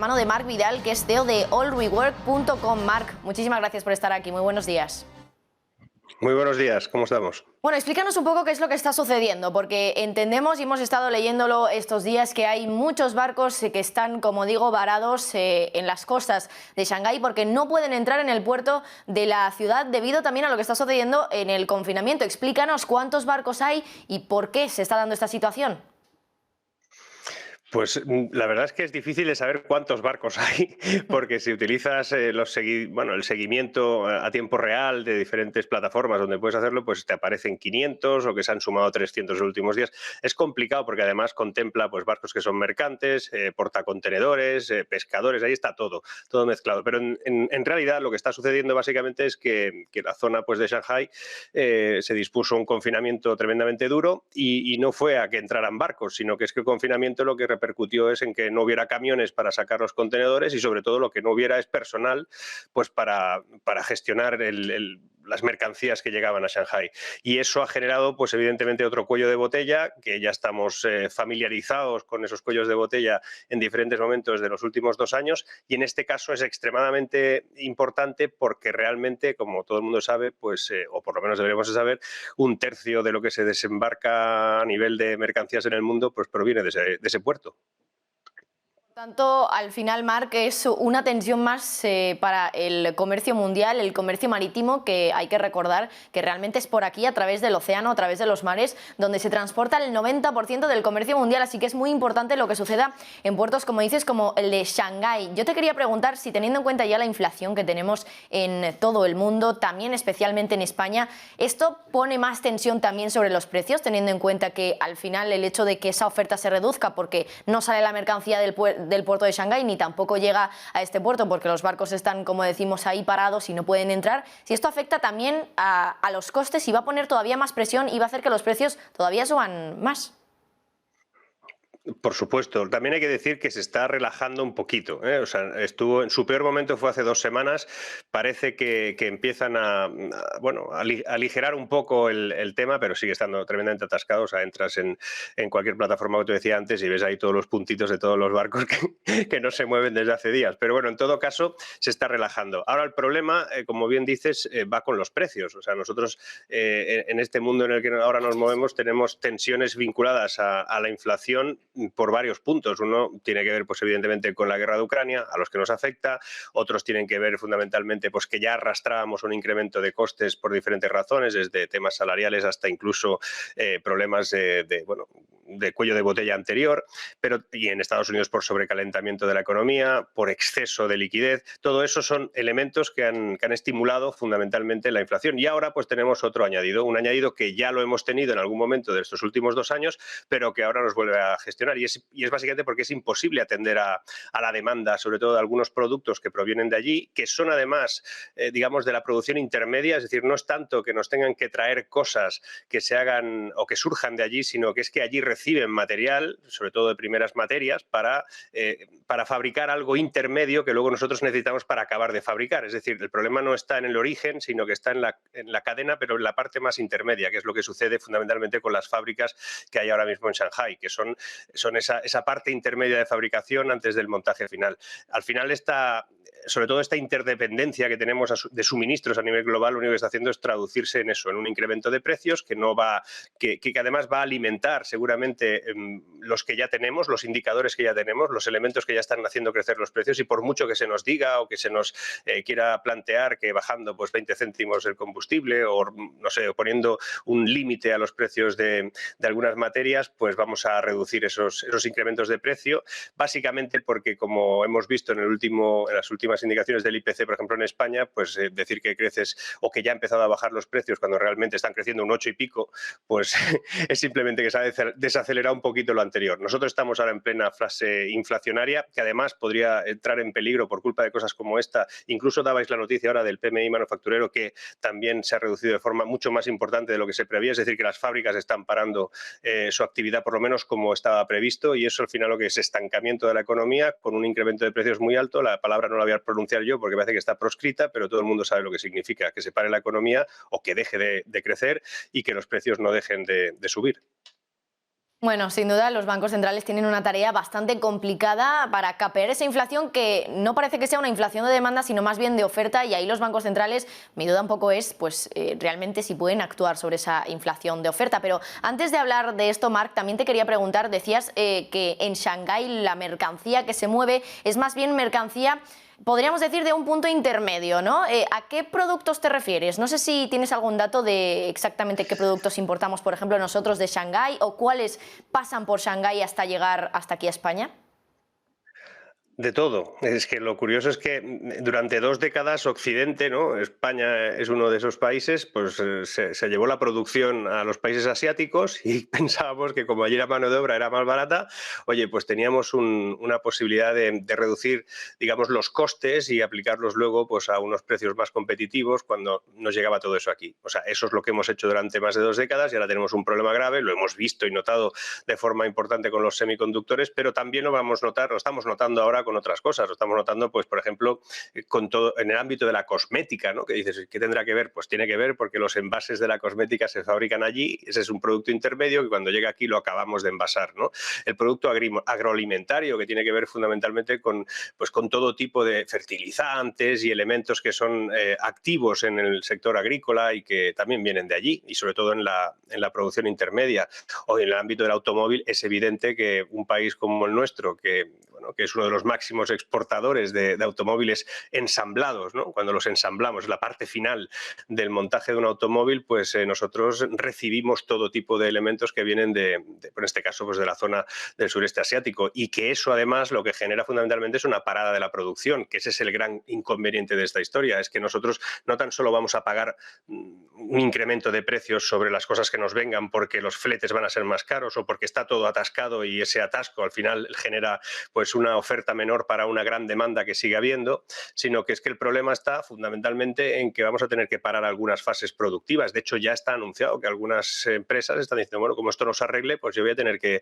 mano de Marc Vidal, que es CEO de allrework.com. Marc, muchísimas gracias por estar aquí. Muy buenos días. Muy buenos días, ¿cómo estamos? Bueno, explícanos un poco qué es lo que está sucediendo, porque entendemos y hemos estado leyéndolo estos días que hay muchos barcos que están, como digo, varados en las costas de Shanghái porque no pueden entrar en el puerto de la ciudad debido también a lo que está sucediendo en el confinamiento. Explícanos cuántos barcos hay y por qué se está dando esta situación. Pues la verdad es que es difícil de saber cuántos barcos hay, porque si utilizas el seguimiento a tiempo real de diferentes plataformas donde puedes hacerlo, pues te aparecen 500 o que se han sumado 300 en los últimos días. Es complicado porque además contempla pues barcos que son mercantes, portacontenedores, pescadores, ahí está todo mezclado. Pero en realidad lo que está sucediendo básicamente es que la zona pues de Shanghái se dispuso un confinamiento tremendamente duro y no fue a que entraran barcos, sino que es que el confinamiento lo que repercutió es en que no hubiera camiones para sacar los contenedores y sobre todo lo que no hubiera es personal pues para gestionar las mercancías que llegaban a Shanghái. Y eso ha generado pues evidentemente otro cuello de botella, que ya estamos familiarizados con esos cuellos de botella en diferentes momentos de los últimos 2 años, y en este caso es extremadamente importante porque realmente, como todo el mundo sabe, pues o por lo menos deberíamos de saber, 1/3 de lo que se desembarca a nivel de mercancías en el mundo pues proviene de ese puerto. Por tanto, al final, Marc, es una tensión más para el comercio mundial, el comercio marítimo, que hay que recordar que realmente es por aquí, a través del océano, a través de los mares, donde se transporta el 90% del comercio mundial, así que es muy importante lo que suceda en puertos, como dices, como el de Shanghái. Yo te quería preguntar si, teniendo en cuenta ya la inflación que tenemos en todo el mundo, también especialmente en España, ¿esto pone más tensión también sobre los precios, teniendo en cuenta que al final el hecho de que esa oferta se reduzca porque no sale la mercancía del puerto de Shanghái ni tampoco llega a este puerto porque los barcos están, como decimos, ahí parados y no pueden entrar, si esto afecta también a los costes y va a poner todavía más presión y va a hacer que los precios todavía suban más? Por supuesto, también hay que decir que se está relajando un poquito, ¿eh? O sea, estuvo en su peor momento fue hace 2 semanas. Parece que empiezan a aligerar un poco el tema, pero sigue estando tremendamente atascado. O sea, entras en cualquier plataforma que te decía antes y ves ahí todos los puntitos de todos los barcos que no se mueven desde hace días. Pero bueno, en todo caso, se está relajando. Ahora el problema, como bien dices, va con los precios. O sea, nosotros en este mundo en el que ahora nos movemos tenemos tensiones vinculadas a la inflación por varios puntos. Uno tiene que ver, pues evidentemente, con la guerra de Ucrania, a los que nos afecta. Otros tienen que ver fundamentalmente, pues que ya arrastrábamos un incremento de costes por diferentes razones, desde temas salariales hasta incluso problemas de cuello de botella anterior, y en Estados Unidos por sobrecalentamiento de la economía, por exceso de liquidez. Todo eso son elementos que han estimulado fundamentalmente la inflación. Y ahora pues tenemos otro añadido, un añadido que ya lo hemos tenido en algún momento de estos últimos 2 años, pero que ahora nos vuelve a gestionar. Y es básicamente porque es imposible atender a la demanda, sobre todo de algunos productos que provienen de allí, que son además, digamos, de la producción intermedia. Es decir, no es tanto que nos tengan que traer cosas que se hagan o que surjan de allí, sino que es que allí reciben material, sobre todo de primeras materias, para fabricar algo intermedio que luego nosotros necesitamos para acabar de fabricar. Es decir, el problema no está en el origen, sino que está en la cadena, pero en la parte más intermedia, que es lo que sucede fundamentalmente con las fábricas que hay ahora mismo en Shanghái, que son esa parte intermedia de fabricación antes del montaje final. Al final, sobre todo esta interdependencia que tenemos de suministros a nivel global, lo único que está haciendo es traducirse en eso, en un incremento de precios que además va a alimentar seguramente los que ya tenemos, los indicadores que ya tenemos, los elementos que ya están haciendo crecer los precios, y por mucho que se nos diga o que se nos quiera plantear que bajando pues 20 céntimos el combustible o no sé, o poniendo un límite a los precios de algunas materias, pues vamos a reducir esos incrementos de precio, básicamente porque, como hemos visto en las últimas indicaciones del IPC, por ejemplo en España, pues decir que creces o que ya ha empezado a bajar los precios cuando realmente están creciendo un 8 y pico, pues es simplemente que se ha desacelerado un poquito lo anterior. Nosotros estamos ahora en plena fase inflacionaria, que además podría entrar en peligro por culpa de cosas como esta. Incluso dabais la noticia ahora del PMI manufacturero, que también se ha reducido de forma mucho más importante de lo que se preveía, es decir, que las fábricas están parando su actividad, por lo menos como estaba previsto, y eso al final lo que es estancamiento de la economía con un incremento de precios muy alto. La palabra no la voy a pronunciar yo porque parece que está proscrita, pero todo el mundo sabe lo que significa, que se pare la economía o que deje de crecer y que los precios no dejen de subir. Bueno, sin duda los bancos centrales tienen una tarea bastante complicada para capear esa inflación que no parece que sea una inflación de demanda, sino más bien de oferta, y ahí los bancos centrales, mi duda un poco es, pues, realmente si pueden actuar sobre esa inflación de oferta. Pero antes de hablar de esto, Marc, también te quería preguntar, decías que en Shanghái la mercancía que se mueve es más bien mercancía, podríamos decir, de un punto intermedio, ¿no? ¿A qué productos te refieres? No sé si tienes algún dato de exactamente qué productos importamos, por ejemplo, nosotros de Shanghái, o cuáles pasan por Shanghái hasta llegar hasta aquí a España. De todo. Es que lo curioso es que durante 2 décadas Occidente, ¿no? España es uno de esos países, pues se llevó la producción a los países asiáticos y pensábamos que como allí la mano de obra era más barata, oye, pues teníamos una posibilidad de reducir, digamos, los costes y aplicarlos luego pues a unos precios más competitivos cuando nos llegaba todo eso aquí. O sea, eso es lo que hemos hecho durante más de 2 décadas y ahora tenemos un problema grave, lo hemos visto y notado de forma importante con los semiconductores, pero también lo vamos a notar, lo estamos notando ahora con otras cosas. Lo estamos notando, pues, por ejemplo, con todo en el ámbito de la cosmética, ¿no? Que dices, ¿qué tendrá que ver? Pues tiene que ver porque los envases de la cosmética se fabrican allí, ese es un producto intermedio que cuando llega aquí lo acabamos de envasar, ¿no? El producto agroalimentario, que tiene que ver fundamentalmente con, pues, con todo tipo de fertilizantes y elementos que son activos en el sector agrícola y que también vienen de allí, y sobre todo en la producción intermedia. O en el ámbito del automóvil es evidente que un país como el nuestro, bueno, que es uno de los máximos exportadores de automóviles ensamblados, ¿no? Cuando los ensamblamos, la parte final del montaje de un automóvil, pues nosotros recibimos todo tipo de elementos que vienen en este caso, pues de la zona del sureste asiático, y que eso además lo que genera fundamentalmente es una parada de la producción, que ese es el gran inconveniente de esta historia, es que nosotros no tan solo vamos a pagar un incremento de precios sobre las cosas que nos vengan porque los fletes van a ser más caros o porque está todo atascado y ese atasco al final genera pues una oferta menor para una gran demanda que sigue habiendo, sino que es que el problema está fundamentalmente en que vamos a tener que parar algunas fases productivas. De hecho, ya está anunciado que algunas empresas están diciendo, bueno, como esto no se arregle, pues yo voy a tener que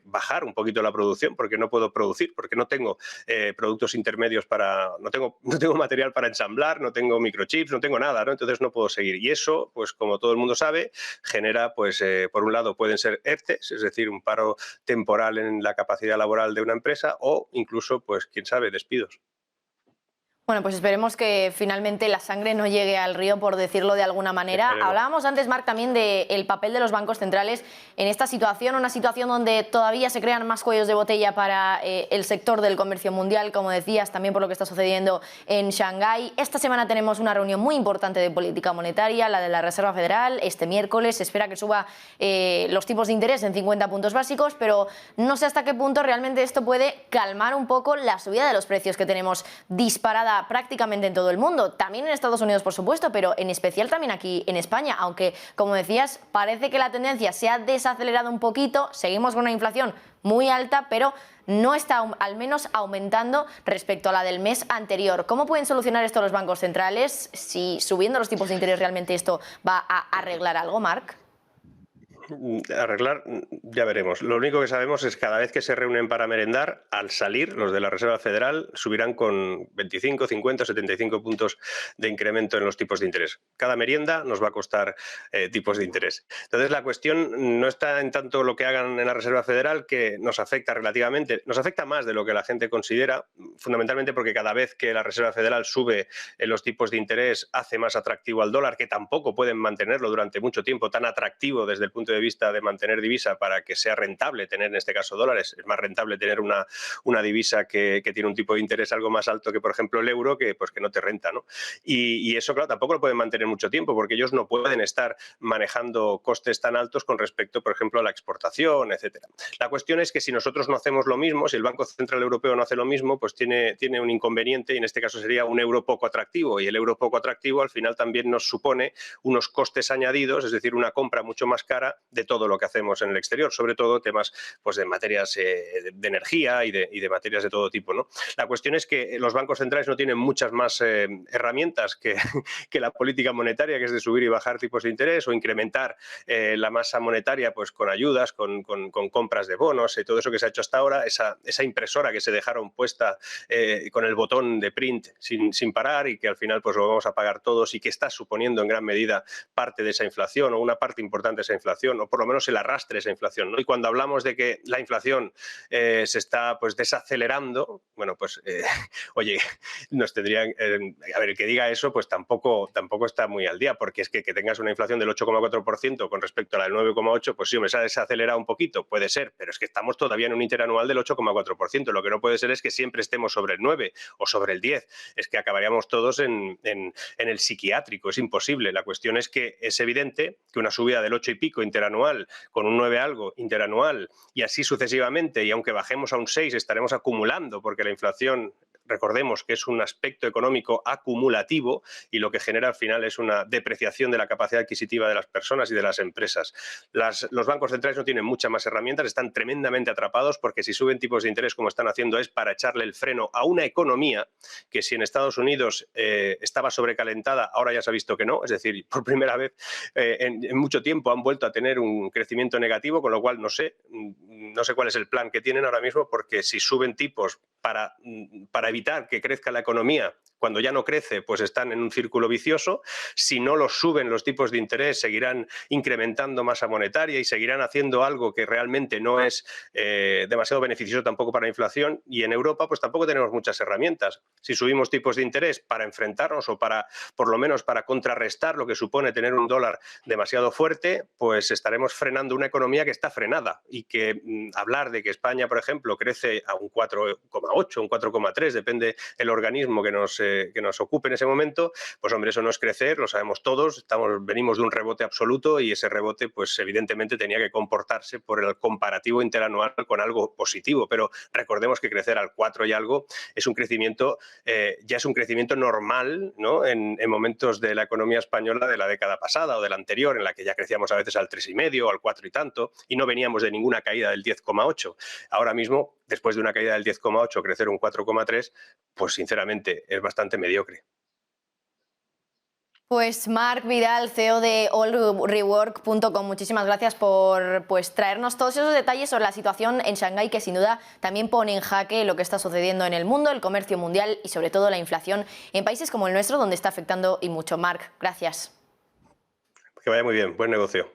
bajar un poquito la producción porque no puedo producir, porque no tengo productos intermedios no tengo material para ensamblar, no tengo microchips, no tengo nada, ¿no? Entonces no puedo seguir. Y eso, pues como todo el mundo sabe, genera, pues por un lado pueden ser ERTEs, es decir, un paro temporal en la capacidad laboral de una empresa, o incluso, pues quién sabe, despidos. Bueno, pues esperemos que finalmente la sangre no llegue al río, por decirlo de alguna manera. Esperemos. Hablábamos antes, Marc, también del papel de los bancos centrales en esta situación, una situación donde todavía se crean más cuellos de botella para el sector del comercio mundial, como decías, también por lo que está sucediendo en Shanghái. Esta semana tenemos una reunión muy importante de política monetaria, la de la Reserva Federal. Este miércoles se espera que suba los tipos de interés en 50 puntos básicos, pero no sé hasta qué punto realmente esto puede calmar un poco la subida de los precios que tenemos disparada prácticamente en todo el mundo, también en Estados Unidos, por supuesto, pero en especial también aquí en España, aunque, como decías, parece que la tendencia se ha desacelerado un poquito, seguimos con una inflación muy alta, pero no está al menos aumentando respecto a la del mes anterior. ¿Cómo pueden solucionar esto los bancos centrales? Si subiendo los tipos de interés realmente esto va a arreglar algo, Marc. Arreglar, ya veremos. Lo único que sabemos es que cada vez que se reúnen para merendar, al salir, los de la Reserva Federal subirán con 25, 50, 75 puntos de incremento en los tipos de interés. Cada merienda nos va a costar tipos de interés. Entonces, la cuestión no está en tanto lo que hagan en la Reserva Federal, que nos afecta relativamente, nos afecta más de lo que la gente considera, fundamentalmente porque cada vez que la Reserva Federal sube los tipos de interés, hace más atractivo al dólar, que tampoco pueden mantenerlo durante mucho tiempo tan atractivo desde el punto de vista de mantener divisa para que sea rentable tener en este caso dólares. Es más rentable tener una divisa que tiene un tipo de interés algo más alto que, por ejemplo, el euro, que no te renta, ¿no? Y eso, claro, tampoco lo pueden mantener mucho tiempo porque ellos no pueden estar manejando costes tan altos con respecto, por ejemplo, a la exportación, etcétera. La cuestión es que si nosotros no hacemos lo mismo, si el Banco Central Europeo no hace lo mismo, pues tiene un inconveniente, y en este caso sería un euro poco atractivo, y el euro poco atractivo al final también nos supone unos costes añadidos, es decir, una compra mucho más cara de todo lo que hacemos en el exterior, sobre todo temas pues, de materias de energía y de materias de todo tipo, ¿no? La cuestión es que los bancos centrales no tienen muchas más herramientas que la política monetaria, que es de subir y bajar tipos de interés o incrementar la masa monetaria pues, con ayudas, con compras de bonos y todo eso que se ha hecho hasta ahora, esa impresora que se dejaron puesta con el botón de print sin parar y que al final pues, lo vamos a pagar todos y que está suponiendo en gran medida parte de esa inflación o una parte importante de esa inflación, inflación, o por lo menos el arrastre de esa inflación, ¿no? Y cuando hablamos de que la inflación se está pues desacelerando, bueno, pues oye, nos tendrían, a ver, el que diga eso, pues tampoco está muy al día, porque es que tengas una inflación del 8,4% con respecto a la del 9,8%, pues sí, hombre, se ha desacelerado un poquito, puede ser, pero es que estamos todavía en un interanual del 8,4%. Lo que no puede ser es que siempre estemos sobre el 9 o sobre el 10. Es que acabaríamos todos en el psiquiátrico, es imposible. La cuestión es que es evidente que una subida del 8 y pico interanual con un 9 algo interanual y así sucesivamente, y aunque bajemos a un 6 estaremos acumulando, porque la inflación, recordemos que es un aspecto económico acumulativo y lo que genera al final es una depreciación de la capacidad adquisitiva de las personas y de las empresas. Los bancos centrales no tienen muchas más herramientas, están tremendamente atrapados, porque si suben tipos de interés como están haciendo es para echarle el freno a una economía que, si en Estados Unidos estaba sobrecalentada, ahora ya se ha visto que no, es decir, por primera vez en mucho tiempo han vuelto a tener un crecimiento negativo, con lo cual no sé cuál es el plan que tienen ahora mismo, porque si suben tipos para evitar que crezca la economía, cuando ya no crece, pues están en un círculo vicioso. Si no los suben los tipos de interés, seguirán incrementando masa monetaria y seguirán haciendo algo que realmente no es demasiado beneficioso tampoco para la inflación. Y en Europa, pues tampoco tenemos muchas herramientas. Si subimos tipos de interés para enfrentarnos o para, por lo menos, para contrarrestar lo que supone tener un dólar demasiado fuerte, pues estaremos frenando una economía que está frenada, y que hablar de que España, por ejemplo, crece a un 4,8, un 4,3, depende el organismo que nos ocupe en ese momento, pues hombre, eso no es crecer, lo sabemos todos, venimos de un rebote absoluto, y ese rebote pues evidentemente tenía que comportarse por el comparativo interanual con algo positivo, pero recordemos que crecer al 4 y algo es un crecimiento, ya es un crecimiento normal, ¿no? En momentos de la economía española de la década pasada o de la anterior, en la que ya crecíamos a veces al 3,5 o al 4 y tanto, y no veníamos de ninguna caída del 10,8. Ahora mismo, después de una caída del 10,8, crecer un 4,3, pues sinceramente es bastante mediocre. Pues Marc Vidal, CEO de allrework.com, muchísimas gracias por traernos todos esos detalles sobre la situación en Shanghái, que sin duda también pone en jaque lo que está sucediendo en el mundo, el comercio mundial y sobre todo la inflación en países como el nuestro, donde está afectando y mucho. Marc, gracias. Que vaya muy bien, buen negocio.